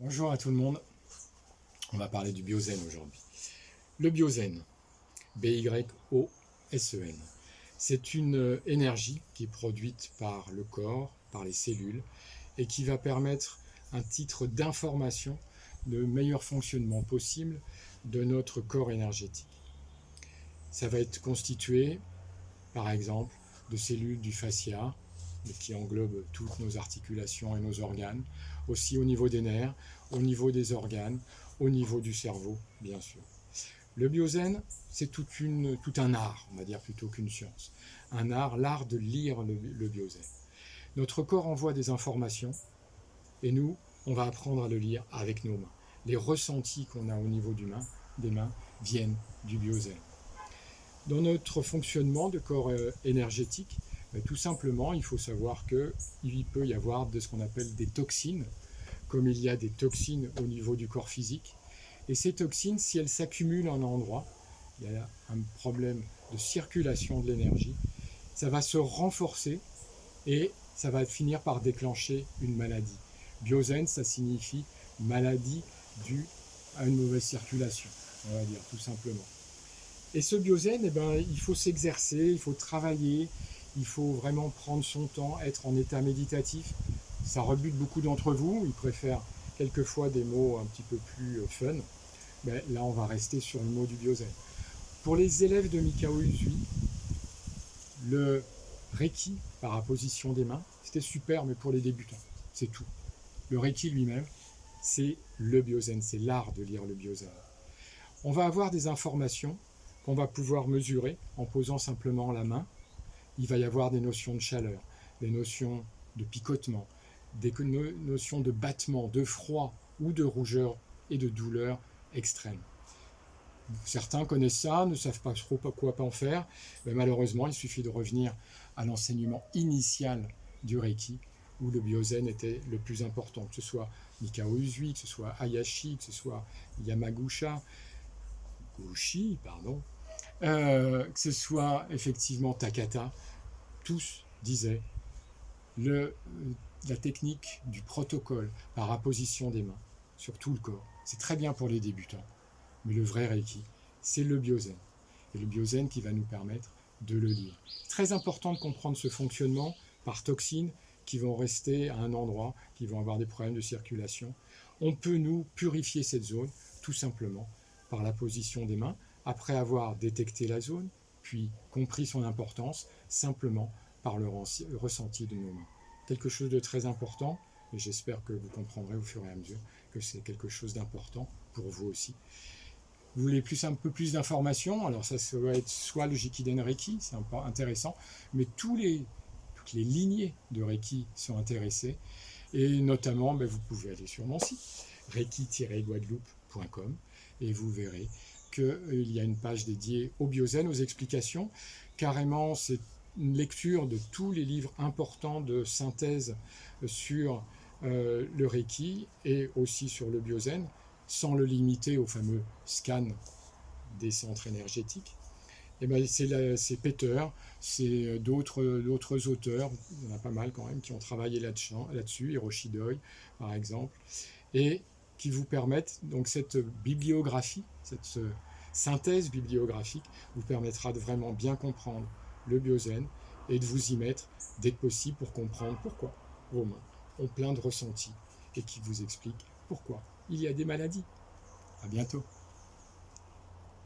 Bonjour à tout le monde, on va parler du biozen aujourd'hui. Le biozen, B-Y-O-S-E-N, c'est une énergie qui est produite par le corps, par les cellules, et qui va permettre un titre d'information de meilleur fonctionnement possible de notre corps énergétique. Ça va être constitué, par exemple, de cellules du fascia, qui englobe toutes nos articulations et nos organes, aussi au niveau des nerfs, au niveau des organes, au niveau du cerveau, bien sûr. Le biozen, c'est tout un art, on va dire, plutôt qu'une science. Un art, l'art de lire le biozen. Notre corps envoie des informations, et nous, on va apprendre à le lire avec nos mains. Les ressentis qu'on a au niveau des mains viennent du biozen. Dans notre fonctionnement de corps énergétique, tout simplement, il faut savoir qu'il peut y avoir de ce qu'on appelle des toxines, comme il y a des toxines au niveau du corps physique. Et ces toxines, si elles s'accumulent en un endroit, il y a un problème de circulation de l'énergie, ça va se renforcer et ça va finir par déclencher une maladie. Biozen, ça signifie maladie due à une mauvaise circulation, on va dire, tout simplement. Et ce biozen, il faut s'exercer, il faut travailler, il faut vraiment prendre son temps, être en état méditatif. Ça rebute beaucoup d'entre vous, ils préfèrent quelquefois des mots un petit peu plus fun. Mais là, on va rester sur le mot du biozen. Pour les élèves de Mikao Usui, le Reiki par apposition des mains, c'était super, mais pour les débutants, c'est tout. Le Reiki lui-même, c'est le biozen, c'est l'art de lire le biozen. On va avoir des informations qu'on va pouvoir mesurer en posant simplement la main. Il va y avoir des notions de chaleur, des notions de picotement, des notions de battement, de froid ou de rougeur et de douleur extrême. Certains connaissent ça, ne savent pas trop quoi en faire, mais malheureusement, il suffit de revenir à l'enseignement initial du Reiki, où le biozen était le plus important, que ce soit Mikao Usui, que ce soit Hayashi, que ce soit Yamaguchi, que ce soit effectivement Takata, tous disaient la technique du protocole par apposition des mains sur tout le corps. C'est très bien pour les débutants, mais le vrai Reiki, c'est le biozen. Et le biozen qui va nous permettre de le lire. Très important de comprendre ce fonctionnement par toxines qui vont rester à un endroit, qui vont avoir des problèmes de circulation. On peut nous purifier cette zone tout simplement par la position des mains, après avoir détecté la zone, puis compris son importance, simplement par le ressenti de nos mains. Quelque chose de très important, et j'espère que vous comprendrez au fur et à mesure que c'est quelque chose d'important pour vous aussi. Vous voulez un peu plus d'informations, alors ça va être soit le Jikiden Reiki, c'est intéressant, mais toutes les lignées de Reiki sont intéressées, et notamment vous pouvez aller sur mon site reiki-guadeloupe.com et vous verrez qu'il y a une page dédiée au biozen, aux explications. Carrément, c'est une lecture de tous les livres importants de synthèse sur le Reiki et aussi sur le biozen, sans le limiter au fameux scan des centres énergétiques. Et c'est Peter, c'est d'autres auteurs, il y en a pas mal quand même, qui ont travaillé là-dessus, Hiroshi Doi par exemple, et qui vous permettent, donc cette bibliographie, cette synthèse bibliographique vous permettra de vraiment bien comprendre le biozen et de vous y mettre dès que possible pour comprendre pourquoi vos mains ont plein de ressentis et qui vous explique pourquoi il y a des maladies. À bientôt.